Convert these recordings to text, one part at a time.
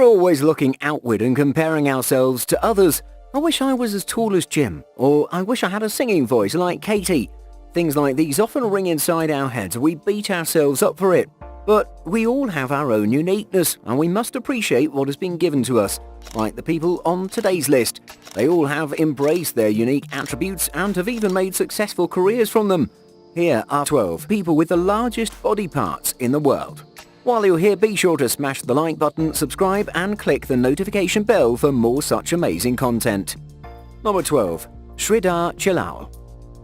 We're always looking outward and comparing ourselves to others. I wish I was as tall as Jim, or I wish I had a singing voice like Katie. Things like these often ring inside our heads and we beat ourselves up for it. But we all have our own uniqueness, and we must appreciate what has been given to us. Like the people on today's list. They all have embraced their unique attributes and have even made successful careers from them. Here are 12 people with the largest body parts in the world. While you're here, be sure to smash the like button, subscribe and click the notification bell for more such amazing content. Number 12. Sridhar Chilal.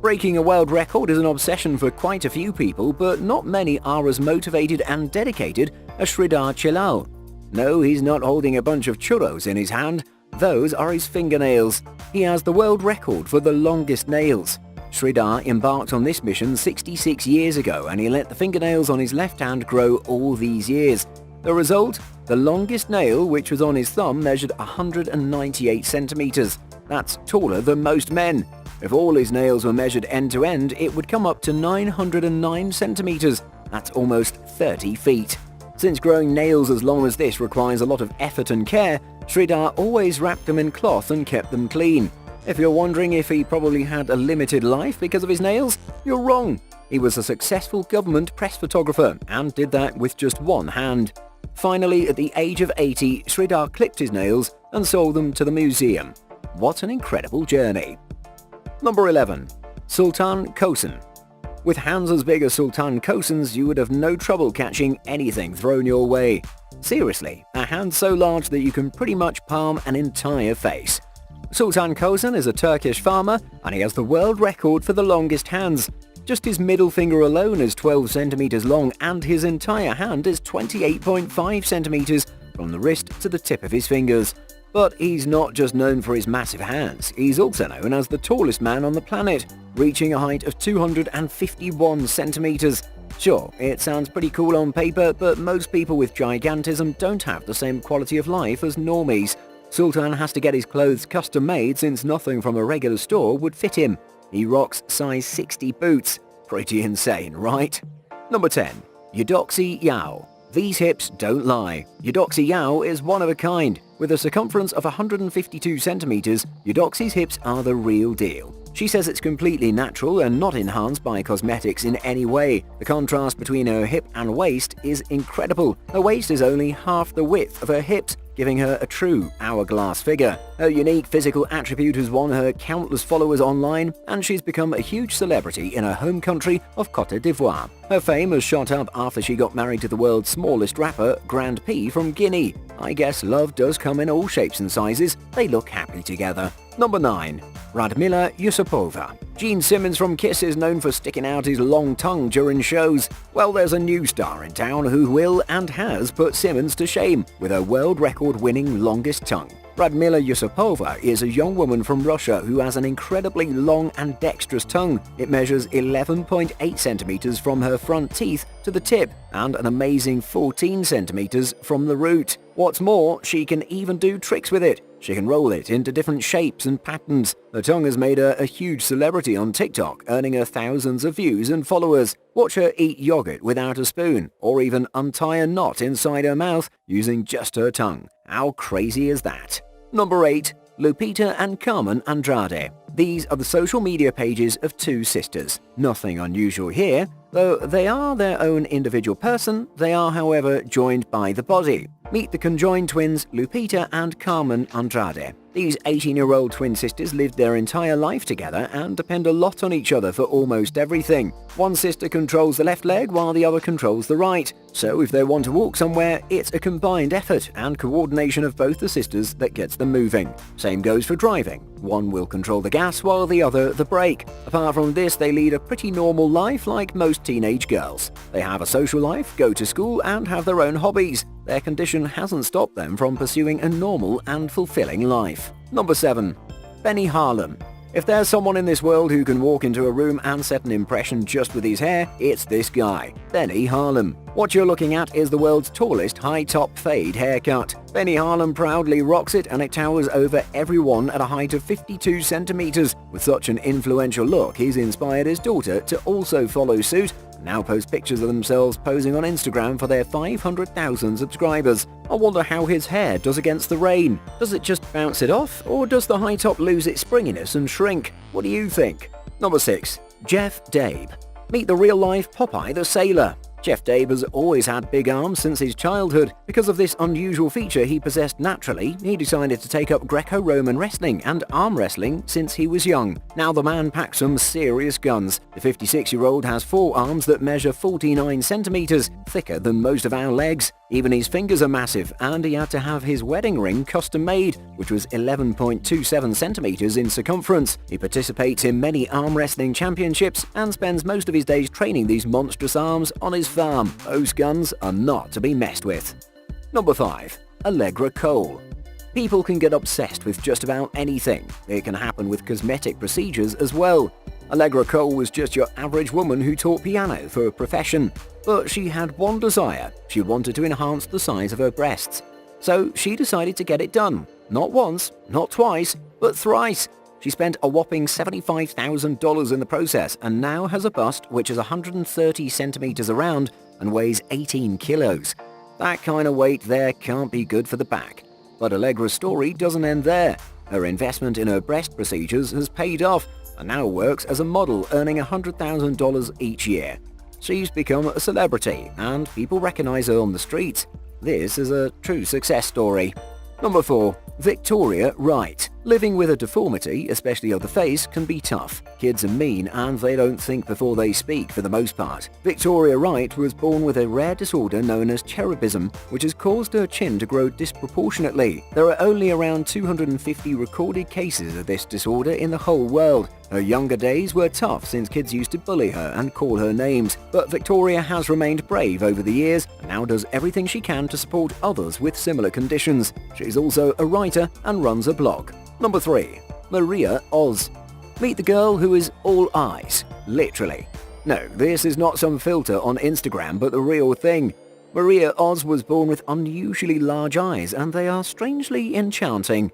Breaking a world record is an obsession for quite a few people, but not many are as motivated and dedicated as Sridhar Chilal. No, he's not holding a bunch of churros in his hand. Those are his fingernails. He has the world record for the longest nails. Sridhar embarked on this mission 66 years ago, and he let the fingernails on his left hand grow all these years. The result? The longest nail, which was on his thumb, measured 198 centimeters. That's taller than most men. If all his nails were measured end to end, it would come up to 909 centimeters. That's almost 30 feet. Since growing nails as long as this requires a lot of effort and care, Sridhar always wrapped them in cloth and kept them clean. If you're wondering if he probably had a limited life because of his nails, you're wrong. He was a successful government press photographer and did that with just one hand. Finally, at the age of 80, Sridhar clipped his nails and sold them to the museum. What an incredible journey. Number 11. Sultan Kosen. With hands as big as Sultan Kosen's, you would have no trouble catching anything thrown your way. Seriously, a hand so large that you can pretty much palm an entire face. Sultan Kosen is a Turkish farmer, and he has the world record for the longest hands. Just his middle finger alone is 12 centimeters long, and his entire hand is 28.5 centimeters from the wrist to the tip of his fingers. But he's not just known for his massive hands, he's also known as the tallest man on the planet, reaching a height of 251 centimeters. Sure, it sounds pretty cool on paper, but most people with gigantism don't have the same quality of life as normies. Sultan has to get his clothes custom made since nothing from a regular store would fit him. He rocks size 60 boots. Pretty insane, right? Number 10. Eudoxie Yao. These hips don't lie. Eudoxie Yao is one of a kind. With a circumference of 152 centimeters, Eudoxie's hips are the real deal. She says it's completely natural and not enhanced by cosmetics in any way. The contrast between her hip and waist is incredible. Her waist is only half the width of her hips, giving her a true hourglass figure. Her unique physical attribute has won her countless followers online, and she's become a huge celebrity in her home country of Côte d'Ivoire. Her fame has shot up after she got married to the world's smallest rapper, Grand P from Guinea. I guess love does come in all shapes and sizes. They look happy together. Number 9. Radmila Yusupova. Gene Simmons from Kiss is known for sticking out his long tongue during shows. Well, there's a new star in town who will and has put Simmons to shame with her world record-winning longest tongue. Radmila Yusupova is a young woman from Russia who has an incredibly long and dexterous tongue. It measures 11.8 centimeters from her front teeth to the tip and an amazing 14 centimeters from the root. What's more, she can even do tricks with it. She can roll it into different shapes and patterns. Her tongue has made her a huge celebrity on TikTok, earning her thousands of views and followers. Watch her eat yogurt without a spoon, or even untie a knot inside her mouth using just her tongue. How crazy is that? Number 8. Lupita and Carmen Andrade. These are the social media pages of two sisters. Nothing unusual here. Though they are their own individual person, they are, however, joined by the body. Meet the conjoined twins Lupita and Carmen Andrade. These 18-year-old twin sisters lived their entire life together and depend a lot on each other for almost everything. One sister controls the left leg while the other controls the right. So if they want to walk somewhere, it's a combined effort and coordination of both the sisters that gets them moving. Same goes for driving. One will control the gas while the other the brake. Apart from this, they lead a pretty normal life like most teenage girls. They have a social life, go to school, and have their own hobbies. Their condition hasn't stopped them from pursuing a normal and fulfilling life. Number 7. Benny Harlem. If there's someone in this world who can walk into a room and set an impression just with his hair, it's this guy, Benny Harlem. What you're looking at is the world's tallest high-top fade haircut. Benny Harlem proudly rocks it, and it towers over everyone at a height of 52 centimeters. With such an influential look, he's inspired his daughter to also follow suit and now post pictures of themselves posing on Instagram for their 500,000 subscribers. I wonder how his hair does against the rain. Does it just bounce it off, or does the high top lose its springiness and shrink? What do you think? Number 6. Jeff Dabe. Meet the real-life Popeye the Sailor. Jeff Dabe has always had big arms since his childhood. Because of this unusual feature he possessed naturally, he decided to take up Greco-Roman wrestling and arm wrestling since he was young. Now the man packs some serious guns. The 56-year-old has 4 arms that measure 49 centimeters, thicker than most of our legs. Even his fingers are massive, and he had to have his wedding ring custom made, which was 11.27 centimeters in circumference. He participates in many arm wrestling championships and spends most of his days training these monstrous arms on his farm. Those guns are not to be messed with. Number 5. Allegra Cole. People can get obsessed with just about anything. It can happen with cosmetic procedures as well. Allegra Cole was just your average woman who taught piano for a profession. But she had one desire. She wanted to enhance the size of her breasts. So she decided to get it done. Not once, not twice, but thrice. She spent a whopping $75,000 in the process and now has a bust which is 130 centimeters around and weighs 18 kilos. That kind of weight there can't be good for the back. But Allegra's story doesn't end there. Her investment in her breast procedures has paid off and now works as a model, earning $100,000 each year. She's become a celebrity and people recognize her on the streets. This is a true success story. Number 4. Victoria Wright. Living with a deformity, especially of the face, can be tough. Kids are mean and they don't think before they speak for the most part. Victoria Wright was born with a rare disorder known as cherubism, which has caused her chin to grow disproportionately. There are only around 250 recorded cases of this disorder in the whole world. Her younger days were tough since kids used to bully her and call her names, but Victoria has remained brave over the years and now does everything she can to support others with similar conditions. She's also a writer and runs a blog. Number 3. Maria Oz. Meet the girl who is all eyes, literally. No, this is not some filter on Instagram, but the real thing. Maria Oz was born with unusually large eyes and they are strangely enchanting.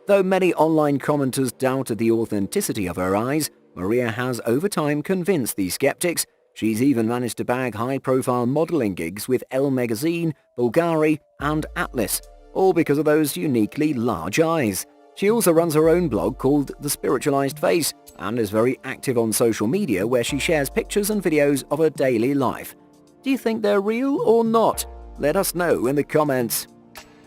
Though many online commenters doubted the authenticity of her eyes, Maria has over time convinced these skeptics. She's even managed to bag high-profile modeling gigs with Elle magazine, Bulgari, and Atlas, all because of those uniquely large eyes. She also runs her own blog called The Spiritualized Face and is very active on social media where she shares pictures and videos of her daily life. Do you think they're real or not? Let us know in the comments.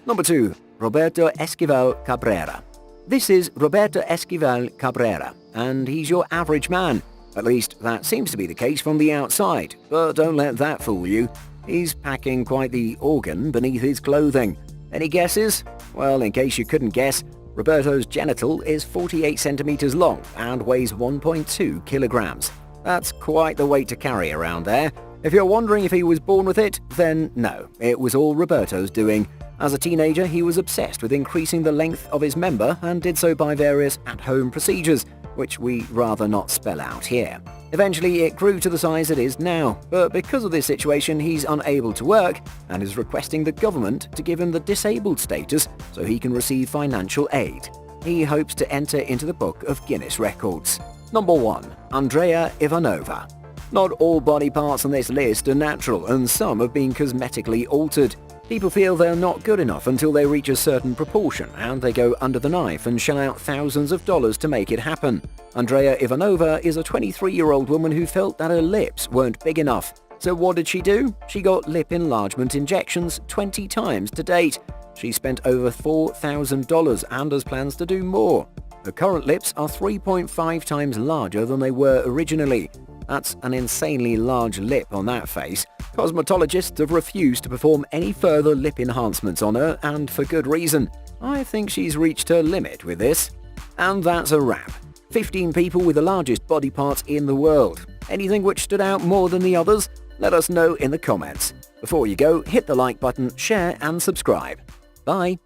Number 2. Roberto Esquivel Cabrera. This is Roberto Esquivel Cabrera, and he's your average man. At least that seems to be the case from the outside, but don't let that fool you. He's packing quite the organ beneath his clothing. Any guesses? Well, in case you couldn't guess, Roberto's genital is 48 centimeters long and weighs 1.2 kilograms. That's quite the weight to carry around there. If you're wondering if he was born with it, then no, it was all Roberto's doing. As a teenager, he was obsessed with increasing the length of his member and did so by various at-home procedures, which we rather not spell out here. Eventually, it grew to the size it is now, but because of this situation, he's unable to work and is requesting the government to give him the disabled status so he can receive financial aid. He hopes to enter into the Book of Guinness Records. Number 1. Andrea Ivanova. Not all body parts on this list are natural, and some have been cosmetically altered. People feel they're not good enough until they reach a certain proportion, and they go under the knife and shell out thousands of dollars to make it happen. Andrea Ivanova is a 23-year-old woman who felt that her lips weren't big enough. So what did she do? She got lip enlargement injections 20 times to date. She spent over $4,000 and has plans to do more. Her current lips are 3.5 times larger than they were originally. That's an insanely large lip on that face. Cosmetologists have refused to perform any further lip enhancements on her, and for good reason. I think she's reached her limit with this. And that's a wrap. 15 people with the largest body parts in the world. Anything which stood out more than the others? Let us know in the comments. Before you go, hit the like button, share and subscribe. Bye.